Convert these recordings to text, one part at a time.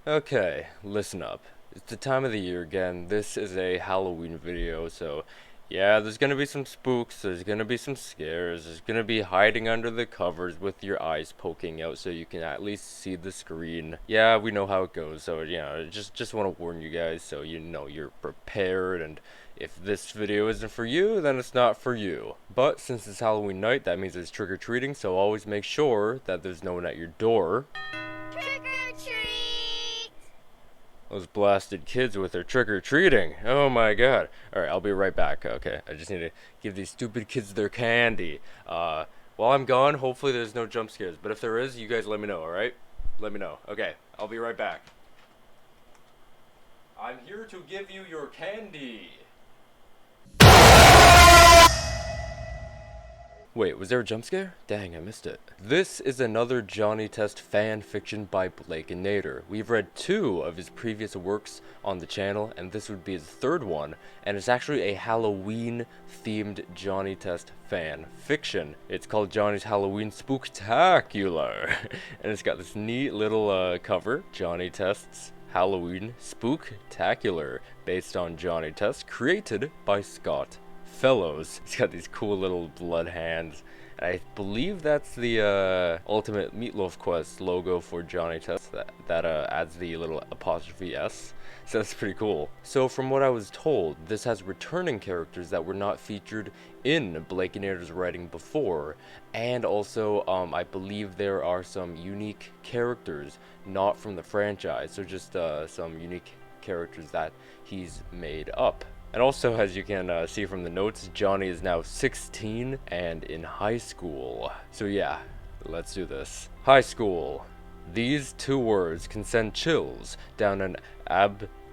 Okay, listen up. It's the time of the year again. This is a Halloween video, so yeah, there's gonna be some spooks, there's gonna be some scares, there's gonna be hiding under the covers with your eyes poking out so you can at least see the screen. Yeah, we know how it goes, so just want to warn you guys so you know you're prepared, and if this video isn't for you, then it's not for you. But since it's Halloween night, that means it's trick-or-treating, so always make sure that there's no one at your door. Trick or treat! Those blasted kids with their trick-or-treating. Oh my god. Alright, I'll be right back. Okay, I just need to give these stupid kids their candy. While I'm gone, hopefully there's no jump scares. But if there is, you guys let me know, alright? Let me know. Okay, I'll be right back. I'm here to give you your candy. Wait, was there a jump scare? Dang, I missed it. This is another Johnny Test fan fiction by Blake and Nader. We've read 2 of his previous works on the channel, and this would be his 3rd one, and it's actually a Halloween-themed Johnny Test fan fiction. It's called Johnny's Halloween Spooktacular, and it's got this neat little cover, Johnny Test's Halloween Spooktacular, based on Johnny Test, created by Scott Fellows. He's got these cool little blood hands. And I believe that's the Ultimate Meatloaf Quest logo for Johnny Test. That adds the little apostrophe S. So that's pretty cool. So from what I was told, this has returning characters that were not featured in Blake and Nader's writing before. And also, I believe there are some unique characters not from the franchise. So just some unique characters that he's made up. And also, as you can see from the notes, Johnny is now 16 and in high school. So yeah, let's do this. High school. These 2 words can send chills down an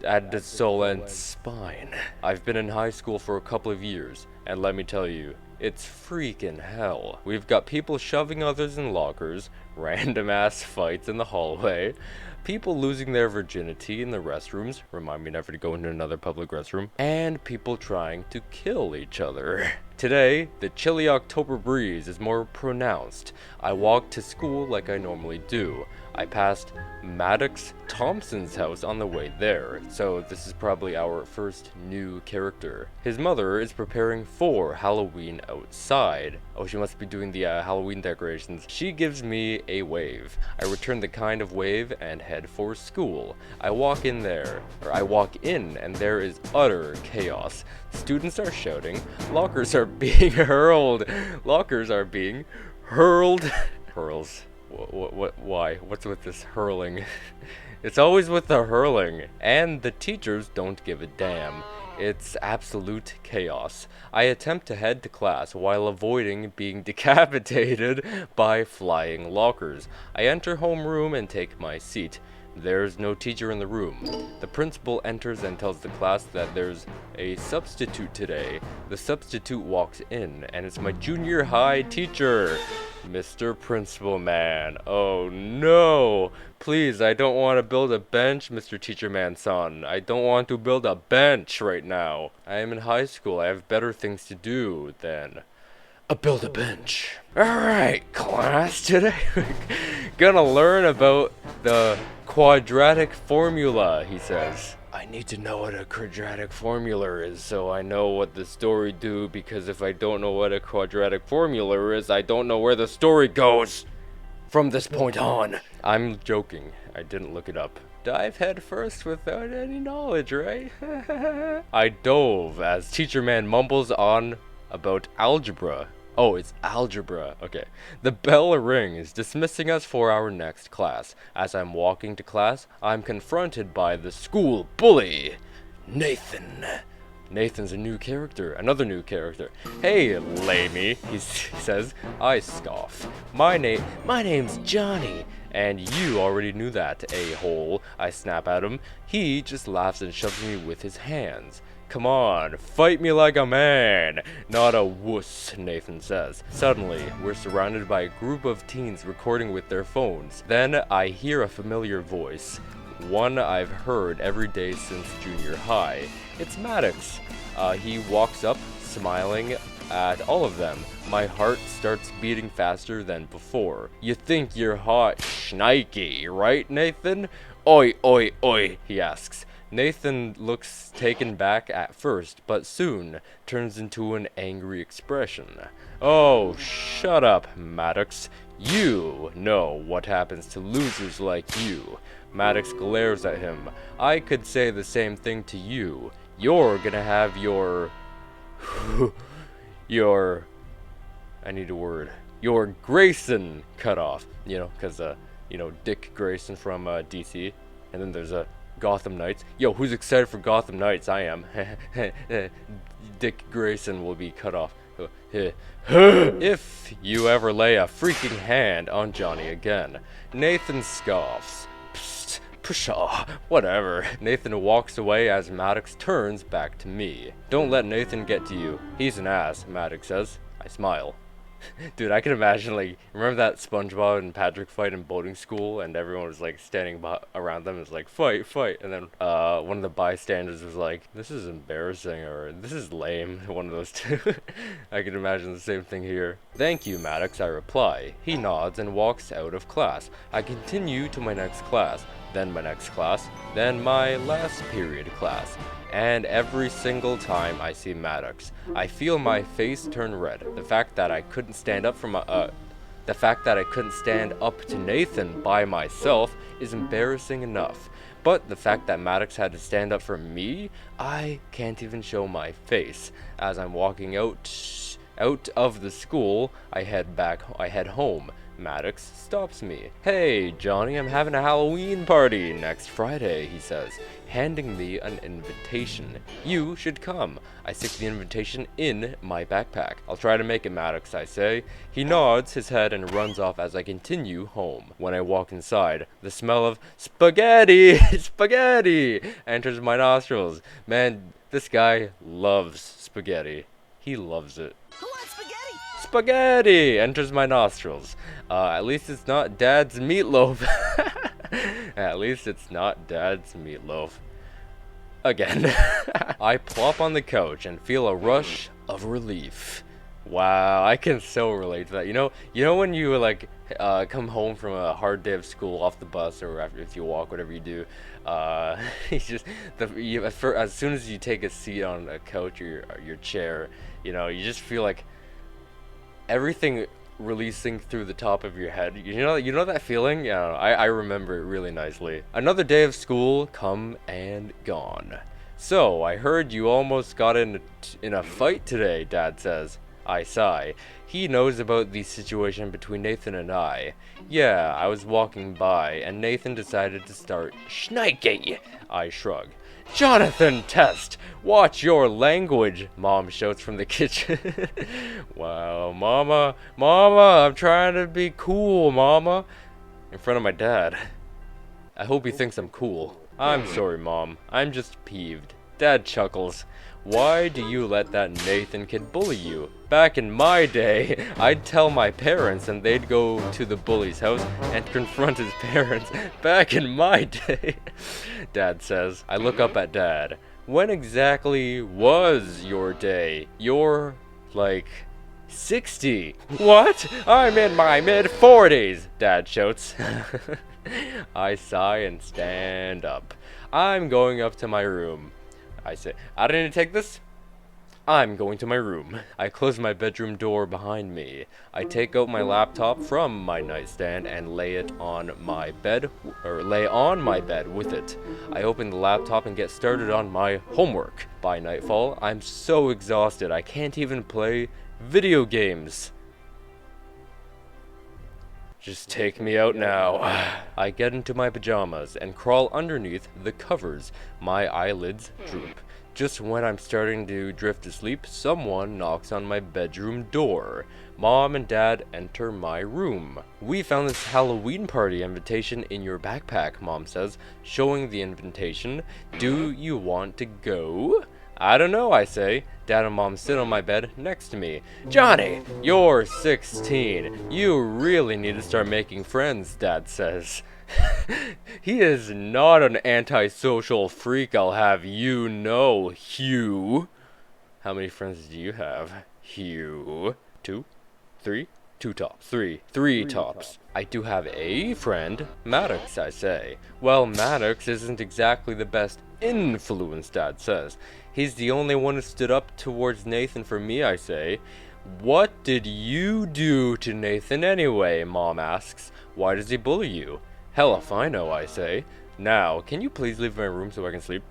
absolute spine. I've been in high school for a couple of years, and let me tell you, it's freaking hell. We've got people shoving others in lockers, random ass fights in the hallway, people losing their virginity in the restrooms, remind me never to go into another public restroom, and people trying to kill each other. Today, the chilly October breeze is more pronounced. I walked to school like I normally do. I passed Maddox Thompson's house on the way there, so this is probably our first new character. His mother is preparing for Halloween outside. Oh, she must be doing the Halloween decorations. She gives me a wave. I return the kind of wave and head for school. I walk in, and there is utter chaos. Students are shouting. Lockers are being hurled. Lockers are being hurled. Hurls. Why? What's with this hurling? It's always with the hurling. And the teachers don't give a damn. It's absolute chaos. I attempt to head to class while avoiding being decapitated by flying lockers. I enter homeroom and take my seat. There's no teacher in the room. The principal enters and tells the class that there's a substitute today. The substitute walks in, and it's my junior high teacher, Mr. Principal Man. Oh no! Please, I don't want to build a bench, Mr. Teacher Man son. I don't want to build a bench right now. I am in high school. I have better things to do than build a bench. Alright, class, today we're gonna learn about the quadratic formula, he says. I need to know what a quadratic formula is so I know what the story do, because if I don't know what a quadratic formula is, I don't know where the story goes from this point on. I'm joking. I didn't look it up. Dive head first without any knowledge, right? I dove as Teacher Man mumbles on about algebra. Oh, it's algebra. Okay. The bell rings, dismissing us for our next class. As I'm walking to class, I'm confronted by the school bully, Nathan. Nathan's a new character, another new character. Hey, lamey, he says. I scoff. My name's Johnny. And you already knew that, a-hole. I snap at him. He just laughs and shoves me with his hands. Come on, fight me like a man, not a wuss, Nathan says. Suddenly, we're surrounded by a group of teens recording with their phones. Then I hear a familiar voice, one I've heard every day since junior high. It's Maddox. He walks up, smiling at all of them. My heart starts beating faster than before. You think you're hot, schnikey, right, Nathan? Oi, oi, oi, he asks. Nathan looks taken back at first, but soon turns into an angry expression. Oh, shut up, Maddox. You know what happens to losers like you. Maddox glares at him. I could say the same thing to you. You're gonna have your... your... I need a word. Your Grayson cut off. You know, because, Dick Grayson from DC. And then there's Gotham Knights. Yo, who's excited for Gotham Knights? I am. Dick Grayson will be cut off. If you ever lay a freaking hand on Johnny again. Nathan scoffs. Psst, pshaw, whatever. Nathan walks away as Maddox turns back to me. Don't let Nathan get to you. He's an ass, Maddox says. I smile. Dude, I can imagine, like, remember that SpongeBob and Patrick fight in boating school, and everyone was, like, standing around them, it's like, fight, fight, and then, one of the bystanders was like, this is embarrassing, or this is lame, one of those two. I can imagine the same thing here. Thank you, Maddox, I reply. He nods and walks out of class. I continue to my next class, then my next class, then my last period class. And every single time I see Maddox, I feel my face turn red. The fact that I couldn't stand up to Nathan by myself is embarrassing enough. But the fact that Maddox had to stand up for me, I can't even show my face. As I'm walking out of the school, I head home. Maddox stops me. Hey, Johnny, I'm having a Halloween party next Friday, he says, handing me an invitation. You should come. I stick the invitation in my backpack. I'll try to make it, Maddox, I say. He nods his head and runs off as I continue home. When I walk inside, the smell of spaghetti, spaghetti, enters my nostrils. Man, this guy loves spaghetti. He loves it. Who wants spaghetti? Spaghetti enters my nostrils. At least it's not Dad's meatloaf. At least it's not Dad's meatloaf. Again. I plop on the couch and feel a rush of relief. Wow, I can so relate to that. You know when you like come home from a hard day of school off the bus or after if you walk, whatever you do, it's just as soon as you take a seat on a couch or your chair, you just feel like everything releasing through the top of your head. You know that feeling? Yeah, I remember it really nicely. Another day of school come and gone. So, I heard you almost got in a fight today, Dad says. I sigh. He knows about the situation between Nathan and I. Yeah, I was walking by, and Nathan decided to start schnikey. I shrug. Jonathan Test, watch your language, Mom shouts from the kitchen. Wow, Mama, I'm trying to be cool, Mama. In front of my dad. I hope he thinks I'm cool. I'm sorry, Mom. I'm just peeved. Dad chuckles. Why do you let that Nathan kid bully you? Back in my day, I'd tell my parents and they'd go to the bully's house and confront his parents. Back in my day, Dad says. I look up at Dad. When exactly was your day? You're, like, 60. What? I'm in my mid-40s, Dad shouts. I sigh and stand up. I'm going up to my room. I say, I didn't take this. I'm going to my room. I close my bedroom door behind me. I take out my laptop from my nightstand and lay on my bed with it. I open the laptop and get started on my homework. By nightfall, I'm so exhausted I can't even play video games. Just take me out now. I get into my pajamas and crawl underneath the covers. My eyelids droop. Just when I'm starting to drift asleep, someone knocks on my bedroom door. Mom and Dad enter my room. We found this Halloween party invitation in your backpack, Mom says, showing the invitation. Do you want to go? I don't know, I say. Dad and Mom sit on my bed next to me. Johnny, you're 16. You really need to start making friends, Dad says. He is not an antisocial freak, I'll have you know, Hugh. How many friends do you have, Hugh? 2? 3? 2 tops, 3 tops. I do have a friend, Maddox, I say. Well, Maddox isn't exactly the best influence, Dad says. He's the only one who stood up towards Nathan for me, I say. What did you do to Nathan anyway, Mom asks. Why does he bully you? Hell if I know, I say. Now, can you please leave my room so I can sleep?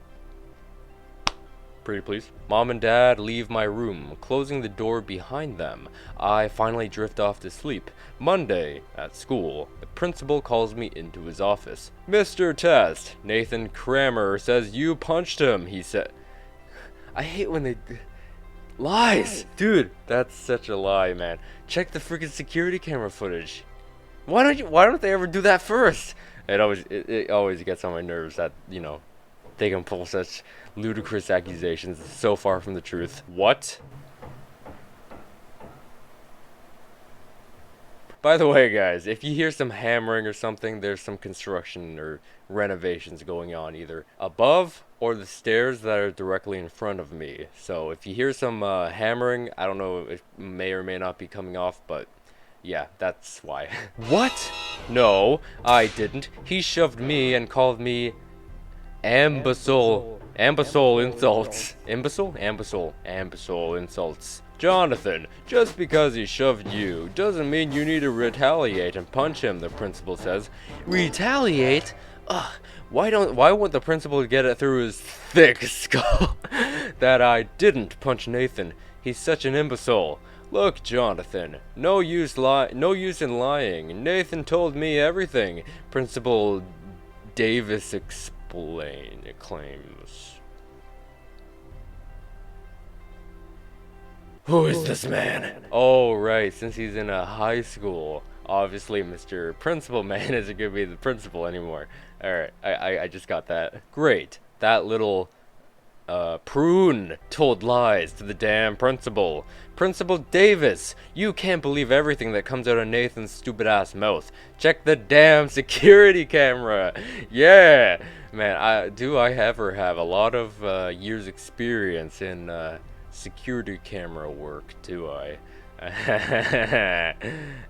Pretty please. Mom and Dad leave my room, closing the door behind them. I finally drift off to sleep. Monday, at school, the principal calls me into his office. Mr. Test, Nathan Kramer says you punched him, he said. I hate when they... Lies! Dude, that's such a lie, man. Check the freaking security camera footage. Why don't they ever do that first? It always gets on my nerves that, you know, they can pull such ludicrous accusations so far from the truth. What? By the way, guys, if you hear some hammering or something, there's some construction or renovations going on either above or the stairs that are directly in front of me. So if you hear some hammering, I don't know, it may or may not be coming off, but yeah, that's why. What? No, I didn't. He shoved me and called me imbecile. Imbecile insults. Imbecile? Imbecile insults. Jonathan, just because he shoved you doesn't mean you need to retaliate and punch him, the principal says. Retaliate? Ugh, why won't the principal get it through his thick skull that I didn't punch Nathan? He's such an imbecile. Look, Jonathan, no use in lying. Nathan told me everything. Principal Davis claims. Who is this man? Oh, right, since he's in a high school, obviously Mr. Principal Man isn't gonna be the principal anymore. Alright, I just got that. Great. That little prune told lies to the damn principal. Principal Davis, you can't believe everything that comes out of Nathan's stupid ass mouth. Check the damn security camera. Yeah, man, I ever have a lot of years experience in security camera work, do I?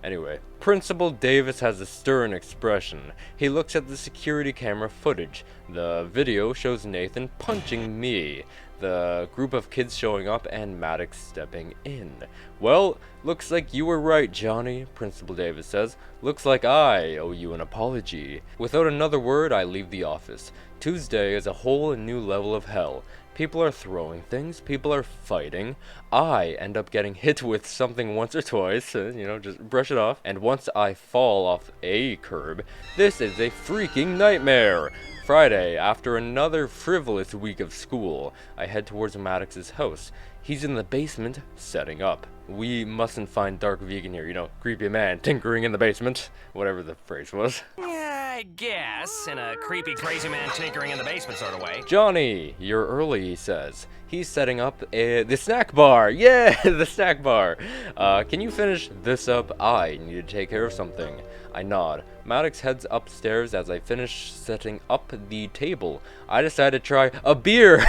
Anyway, Principal Davis has a stern expression. He looks at the security camera footage. The video shows Nathan punching me, the group of kids showing up, and Maddox stepping in. Well, looks like you were right, Johnny, Principal Davis says. Looks like I owe you an apology. Without another word, I leave the office. Tuesday is a whole new level of hell. People are throwing things, people are fighting. I end up getting hit with something once or twice, you know, just brush it off. And once I fall off a curb, this is a freaking nightmare. Friday, after another frivolous week of school, I head towards Maddox's house. He's in the basement, setting up. We mustn't find Dark Vegan here, you know, creepy man tinkering in the basement, whatever the phrase was. Yeah, I guess, in a creepy crazy man tinkering in the basement sort of way. Johnny, you're early, he says. He's setting up the snack bar. Yeah, the snack bar. Can you finish this up? I need to take care of something. I nod. Maddox heads upstairs as I finish setting up the table. I decide to try a beer.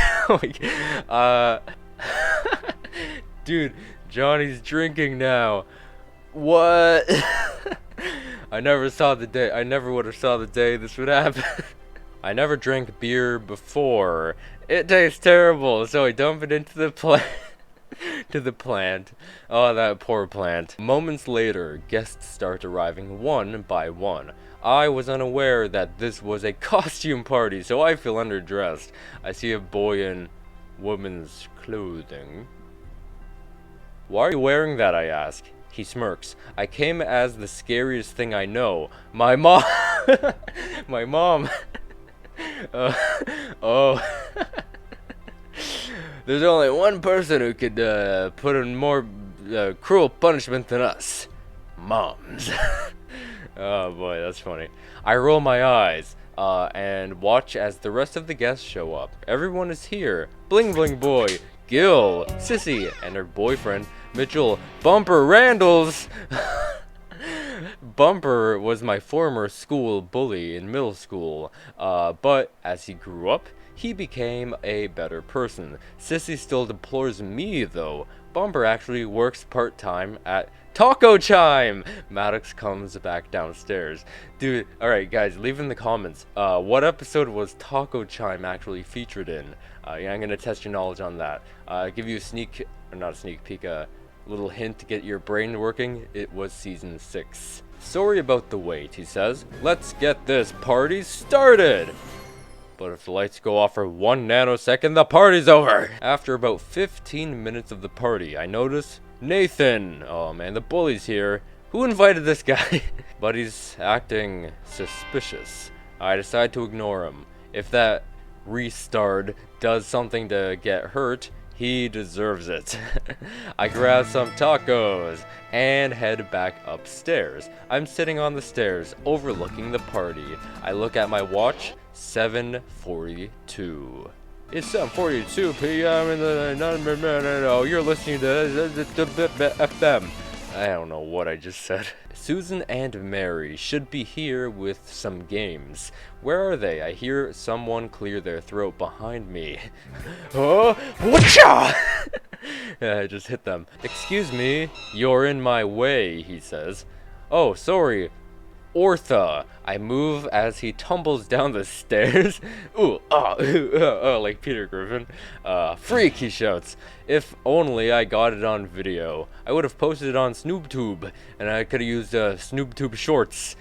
Dude, Johnny's drinking now. What? I never would have saw the day this would happen. I never drank beer before. It tastes terrible, so I dump it into the plant. Oh, that poor plant. Moments later, guests start arriving one by one. I was unaware that this was a costume party, so I feel underdressed. I see a boy in woman's clothing. Why are you wearing that, I ask. He smirks. I came as the scariest thing I know. My mom. My mom. Oh. There's only one person who could put in more cruel punishment than us. Moms. Oh boy, that's funny. I roll my eyes and watch as the rest of the guests show up. Everyone is here. Bling Bling Boy, Gil, Sissy, and her boyfriend, Mitchell, Bumper Randalls. Bumper was my former school bully in middle school, but as he grew up, he became a better person. Sissy still deplores me, though. Bumper actually works part-time at Taco Chime. Maddox comes back downstairs. Dude, alright guys, leave in the comments, what episode was Taco Chime actually featured in? Yeah, I'm gonna test your knowledge on that. Give you a sneak, or not a sneak peek, a little hint to get your brain working. It was season 6. Sorry about the wait, he says. Let's get this party started! But if the lights go off for 1 nanosecond, the party's over! After about 15 minutes of the party, I notice Nathan! Oh man, the bully's here. Who invited this guy? But he's acting suspicious. I decide to ignore him. If that restart does something to get hurt, he deserves it. I grab some tacos and head back upstairs. I'm sitting on the stairs overlooking the party. I look at my watch, 7:42. It's 7:42 p.m. in the no, you're listening to FM. I don't know what I just said. Susan and Mary should be here with some games. Where are they? I hear someone clear their throat behind me. Oh, whatcha? I just hit them. Excuse me, you're in my way, he says. Oh, sorry. Ortha. I move as he tumbles down the stairs. Ooh, like Peter Griffin. Freak, he shouts. If only I got it on video. I would have posted it on SnoopTube, and I could have used SnoopTube shorts.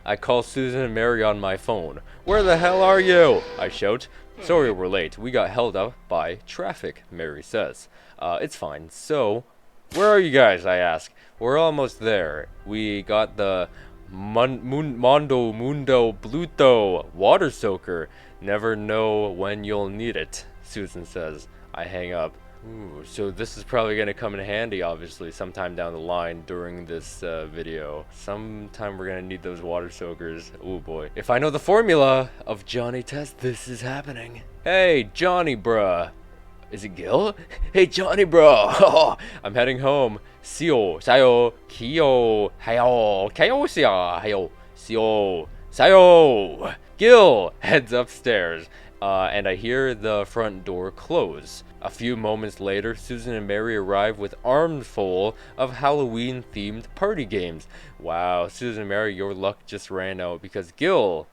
I call Susan and Mary on my phone. Where the hell are you? I shout. Sorry we're late. We got held up by traffic, Mary says. It's fine. So, where are you guys? I ask. We're almost there. We got the Mundo Bluto water soaker. Never know when you'll need it, Susan says. I hang up. Ooh, so this is probably going to come in handy, obviously, sometime down the line during this video. Sometime we're going to need those water soakers. Oh boy. If I know the formula of Johnny Test, this is happening. Hey, Johnny bruh. Is it Gil? Hey, Johnny bro. I'm heading home. Sio, sayo, kyo, hayo, kayo, sia, hayo, sio, sayo. Gil heads upstairs, and I hear the front door close. A few moments later, Susan and Mary arrive with arms full of Halloween-themed party games. Wow, Susan and Mary, your luck just ran out because Gil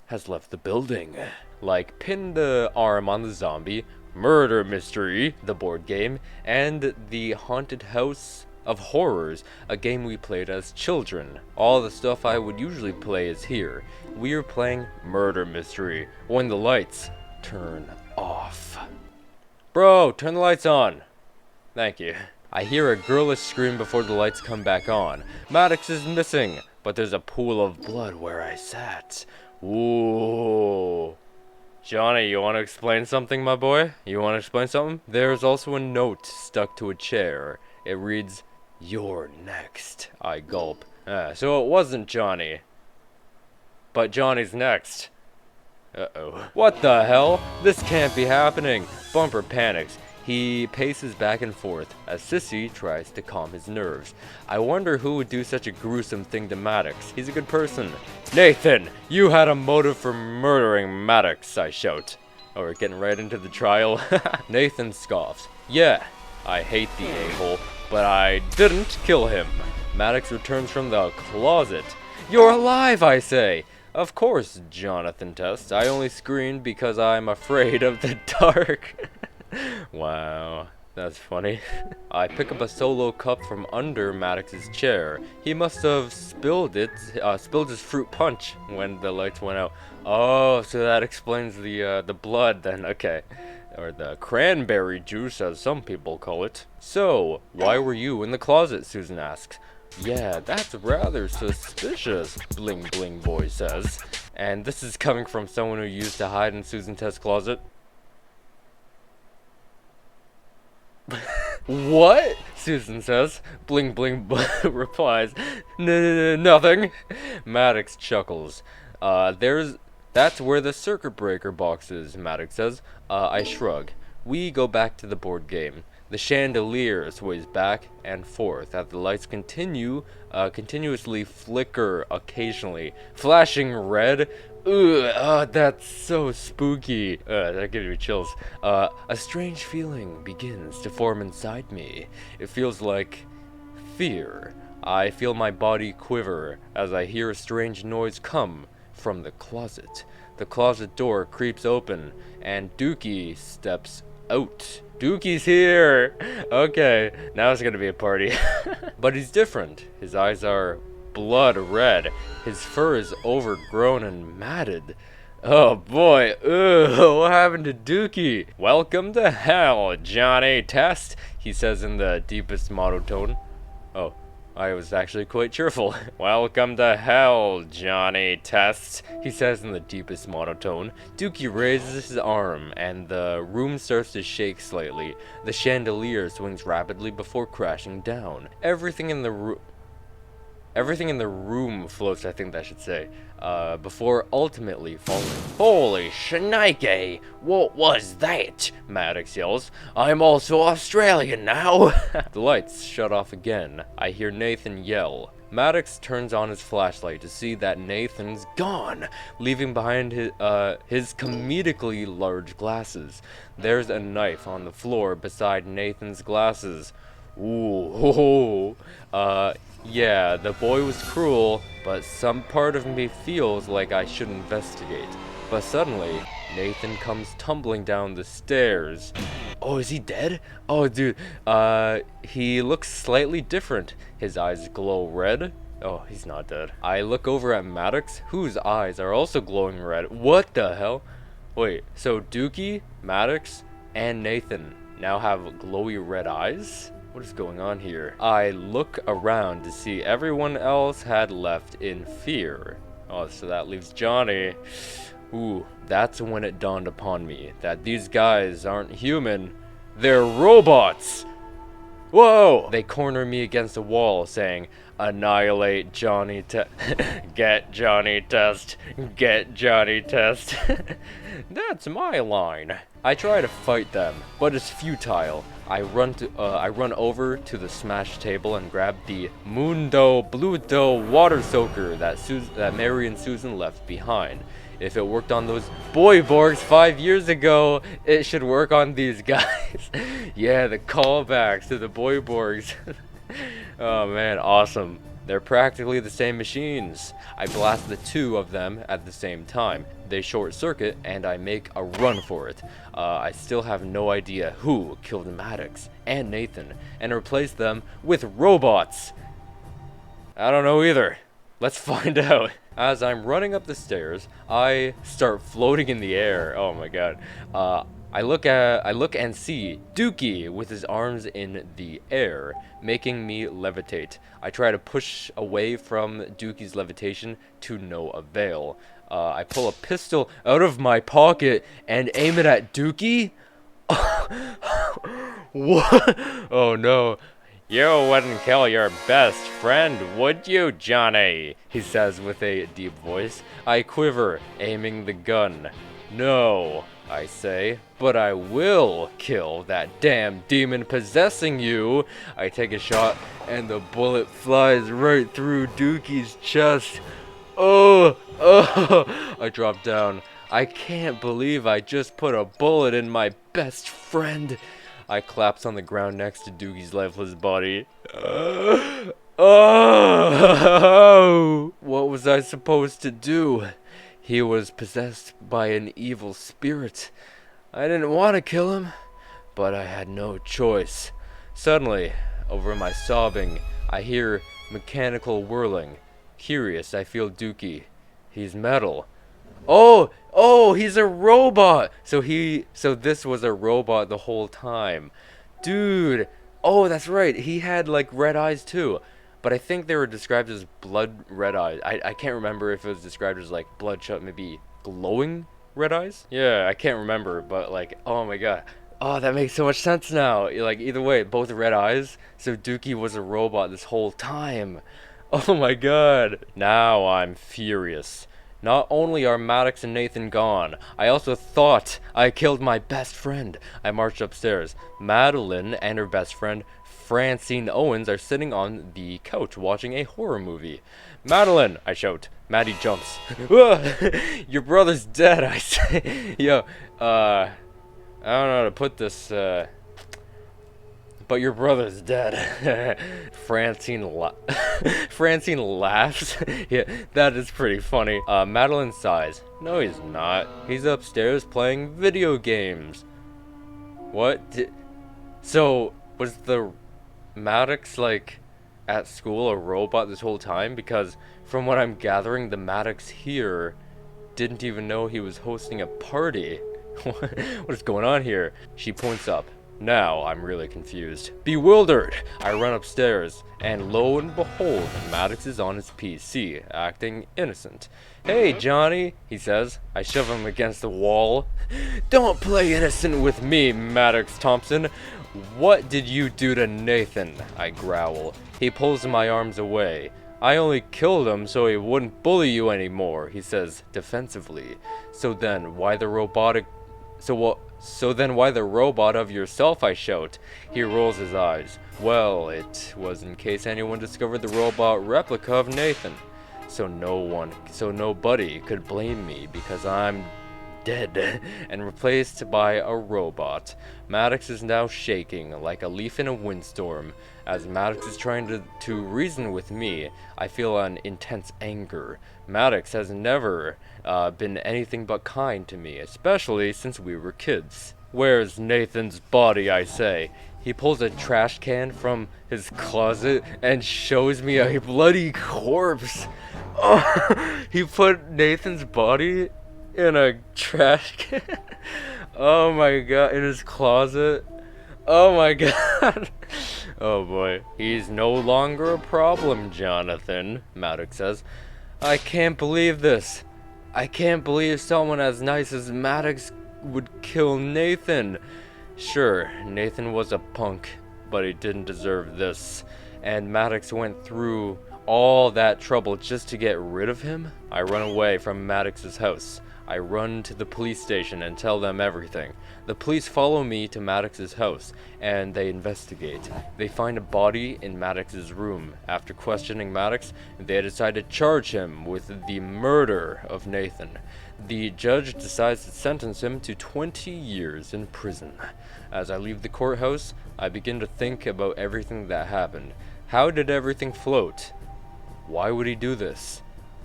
has left the building. Like Pin the Arm on the Zombie, Murder Mystery, the board game, and the Haunted House of Horrors, a game we played as children. All the stuff I would usually play is here. We are playing Murder Mystery when the lights turn off. Bro, turn the lights on. Thank you. I hear a girlish scream before the lights come back on. Maddox is missing, but there's a pool of blood where I sat. Ooh. Johnny, you want to explain something, my boy? You want to explain something? There's also a note stuck to a chair. It reads, "You're next." I gulp. So it wasn't Johnny. But Johnny's next. Uh-oh. What the hell? This can't be happening. Bumper panics. He paces back and forth as Sissy tries to calm his nerves. I wonder who would do such a gruesome thing to Maddox. He's a good person. Nathan, you had a motive for murdering Maddox, I shout. Oh, we're getting right into the trial. Nathan scoffs. Yeah, I hate the a-hole, but I didn't kill him. Maddox returns from the closet. You're alive, I say. Of course, Jonathan Test. I only screamed because I'm afraid of the dark. Wow, that's funny. I pick up a solo cup from under Maddox's chair. He must have spilled his fruit punch when the lights went out. Oh, so that explains the blood then. Okay, or the cranberry juice, as some people call it. So, why were you in the closet? Susan asks. Yeah, that's rather suspicious, Bling Bling Boy says. And this is coming from someone who used to hide in Susan Test's closet. What? Susan says. Bling Bling replies, nothing. Maddox chuckles. That's where the circuit breaker box is, Maddox says. I shrug. We go back to the board game. The chandelier sways back and forth as the lights continuously flicker occasionally, flashing red Ugh, oh, that's so spooky. That gives me chills. A strange feeling begins to form inside me. It feels like fear. I feel my body quiver as I hear a strange noise come from the closet. The closet door creeps open, and Dookie steps out. Dookie's here! Okay, now it's gonna be a party. But he's different. His eyes are blood red. His fur is overgrown and matted. Oh boy, ugh, what happened to Dookie? Welcome to hell, Johnny Test, he says in the deepest monotone. Oh, I was actually quite cheerful. Welcome to hell, Johnny Test, he says in the deepest monotone. Dookie raises his arm, and the room starts to shake slightly. The chandelier swings rapidly before crashing down. Everything in the room floats, I think that should say, before ultimately falling. Holy shnikey! What was that? Maddox yells. I'm also Australian now! The lights shut off again. I hear Nathan yell. Maddox turns on his flashlight to see that Nathan's gone, leaving behind his comedically large glasses. There's a knife on the floor beside Nathan's glasses. Ooh, yeah, the boy was cruel, but some part of me feels like I should investigate. But suddenly, Nathan comes tumbling down the stairs. Oh, is he dead? Oh, dude, he looks slightly different. His eyes glow red. Oh, he's not dead. I look over at Maddox, whose eyes are also glowing red. What the hell? Wait, so Dookie, Maddox, and Nathan now have glowy red eyes? What is going on here? I look around to see everyone else had left in fear. Oh, so that leaves Johnny. Ooh, that's when it dawned upon me that these guys aren't human, they're robots! Whoa! They corner me against a wall saying, annihilate Johnny get Johnny Test, get Johnny Test. That's my line. I try to fight them, but it's futile. I run over to the smashed table and grab the Mundo Bluto water soaker that Mary and Susan left behind. If it worked on those boy Borgs 5 years ago, it should work on these guys. Yeah, the callbacks to the boy Borgs. Oh man, awesome. They're practically the same machines. I blast the two of them at the same time. They short circuit and I make a run for it. I still have no idea who killed Maddox and Nathan and replaced them with robots. I don't know either. Let's find out. As I'm running up the stairs, I start floating in the air. Oh my god. I look and see Dookie with his arms in the air, making me levitate. I try to push away from Dookie's levitation to no avail. I pull a pistol out of my pocket and aim it at Dookie. What? Oh no. You wouldn't kill your best friend, would you, Johnny? He says with a deep voice. I quiver, aiming the gun. No, I say, but I will kill that damn demon possessing you. I take a shot, and the bullet flies right through Dookie's chest. Oh, I drop down. I can't believe I just put a bullet in my best friend. I collapse on the ground next to Dookie's lifeless body. Oh! What was I supposed to do? He was possessed by an evil spirit. I didn't want to kill him, but I had no choice. Suddenly, over my sobbing, I hear mechanical whirling. Curious, I feel Dookie. He's metal. Oh, he's a robot. So this was a robot the whole time. Dude. Oh, that's right. He had like red eyes too. But I think they were described as blood red eyes. I can't remember if it was described as like bloodshot, maybe glowing red eyes. Yeah, I can't remember, but like, oh my god. Oh, that makes so much sense now. Like either way, both red eyes. So Dookie was a robot this whole time. Oh my god. Now I'm furious. Not only are Maddox and Nathan gone, I also thought I killed my best friend. I marched upstairs. Madeline and her best friend Francine Owens are sitting on the couch watching a horror movie. Madeline, I shout. Maddie jumps. Your brother's dead, I say. Yo, I don't know how to put this, but your brother's dead. Francine laughs. Yeah, that is pretty funny. Madeline sighs. No, he's not. He's upstairs playing video games. What? So, was the Maddox, like, at school a robot this whole time? Because from what I'm gathering, the Maddox here didn't even know he was hosting a party. What is going on here? She points up. Now I'm really confused. Bewildered, I run upstairs, and lo and behold, Maddox is on his PC, acting innocent. Hey, Johnny, he says. I shove him against the wall. Don't play innocent with me, Maddox Thompson. What did you do to Nathan? I growl. He pulls my arms away. I only killed him so he wouldn't bully you anymore, he says defensively. So then why the robot of yourself, I shout. He rolls his eyes. Well, it was in case anyone discovered the robot replica of Nathan. So nobody could blame me because I'm dead and replaced by a robot. Maddox is now shaking like a leaf in a windstorm. As Maddox is trying to reason with me, I feel an intense anger. Maddox has never been anything but kind to me, especially since we were kids. Where's Nathan's body, I say. He pulls a trash can from his closet and shows me a bloody corpse. Oh, he put Nathan's body in a trash can. Oh my god, in his closet. Oh my god. Oh boy. He's no longer a problem, Jonathan, Maddox says. I can't believe this. I can't believe someone as nice as Maddox would kill Nathan. Sure, Nathan was a punk, but he didn't deserve this. And Maddox went through all that trouble just to get rid of him? I run away from Maddox's house. I run to the police station and tell them everything. The police follow me to Maddox's house, and they investigate. They find a body in Maddox's room. After questioning Maddox, they decide to charge him with the murder of Nathan. The judge decides to sentence him to 20 years in prison. As I leave the courthouse, I begin to think about everything that happened. How did everything float? Why would he do this?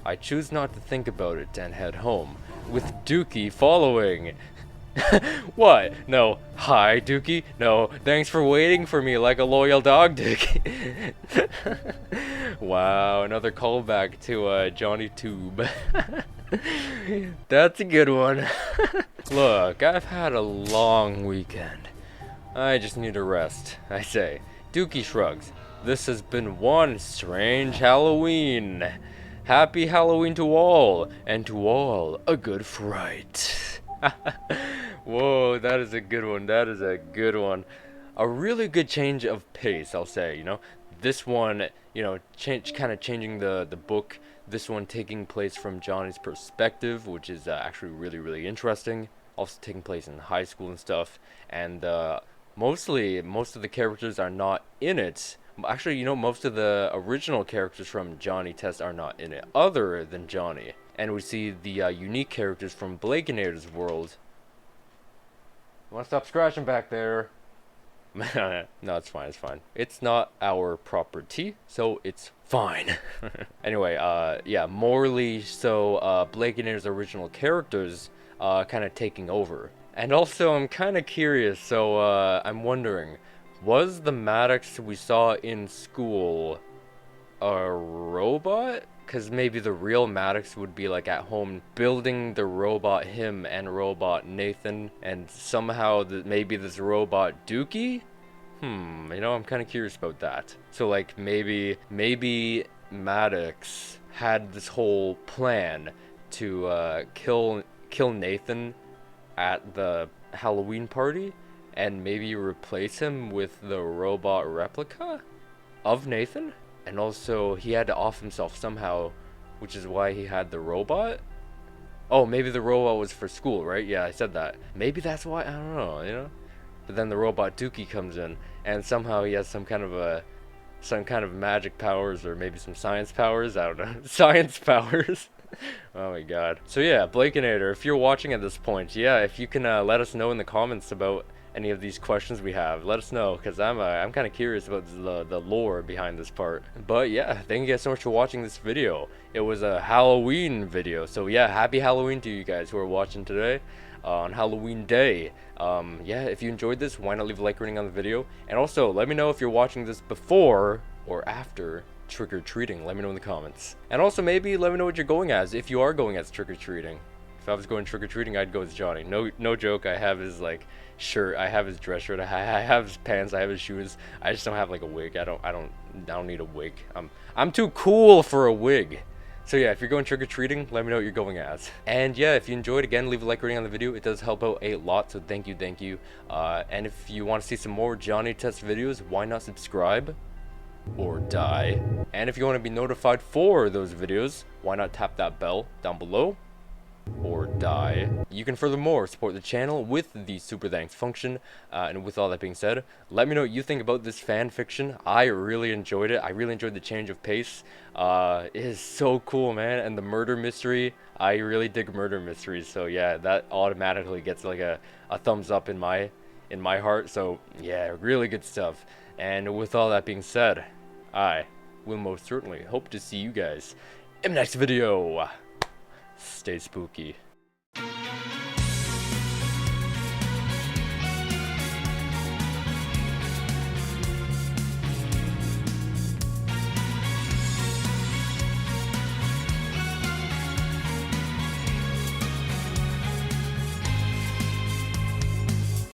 I choose not to think about it and head home, with Dookie following. What? No. Hi, Dookie. No. Thanks for waiting for me like a loyal dog, Dookie. Wow, another callback to Johnny Tube. That's a good one. Look, I've had a long weekend. I just need a rest, I say. Dookie shrugs. This has been one strange Halloween. Happy Halloween to all, and to all a good fright. Whoa, that is a good one. That is a good one. A really good change of pace, I'll say. You know, this one, you know, kind of changing the book. This one taking place from Johnny's perspective, which is actually really, really interesting. Also taking place in high school and stuff. And most of the characters are not in it. Actually, you know, most of the original characters from Johnny Test are not in it, other than Johnny. And we see the unique characters from Blakenator's world. You wanna stop scratching back there? No, it's fine, it's fine. It's not our property, so it's fine. Anyway, yeah, morally, so Blakenator's original characters kind of taking over. And also, I'm kind of curious, so I'm wondering, was the Maddox we saw in school a robot? Because maybe the real Maddox would be like at home building the robot him and robot Nathan, and somehow maybe this robot Dookie? You know, I'm kind of curious about that. So like maybe Maddox had this whole plan to kill Nathan at the Halloween party, and maybe replace him with the robot replica of Nathan? And also, he had to off himself somehow, which is why he had the robot? Oh, maybe the robot was for school, right? Yeah, I said that. Maybe that's why, I don't know, you know? but then the robot Dookie comes in, and somehow he has some kind of magic powers, or maybe some science powers. I don't know. Science powers. Oh my god. So yeah, Blakeinator, if you're watching at this point, yeah, if you can let us know in the comments about any of these questions we have, let us know, because I'm kind of curious about the lore behind this part. But yeah, thank you guys so much for watching this video. It was a Halloween video, so yeah, happy Halloween to you guys who are watching today on Halloween day. Yeah, if you enjoyed this, why not leave a like rating on the video, and also let me know if you're watching this before or after trick-or-treating. Let me know in the comments, and also maybe let me know what you're going as, if you are going as trick-or-treating. If I was going trick-or-treating, I'd go as Johnny. No joke. I have his like shirt, I have his dress shirt, I have his pants, I have his shoes. I just don't have like a wig. I don't need a wig. I'm too cool for a wig. So yeah, if you're going trick-or-treating, let me know what you're going as. And yeah, if you enjoyed, again, leave a like rating on the video. It does help out a lot, so thank you. And if you want to see some more Johnny Test videos, why not subscribe or die? And if you want to be notified for those videos, why not tap that bell down below or die? You can furthermore support the channel with the super thanks function. And with all that being said, let me know what you think about this fan fiction. I really enjoyed it. I really enjoyed the change of pace. It is so cool, man. And the murder mystery, I really dig murder mysteries, so yeah, that automatically gets like a thumbs up in my heart. So yeah, really good stuff. And with all that being said, I will most certainly hope to see you guys in the next video. Stay spooky.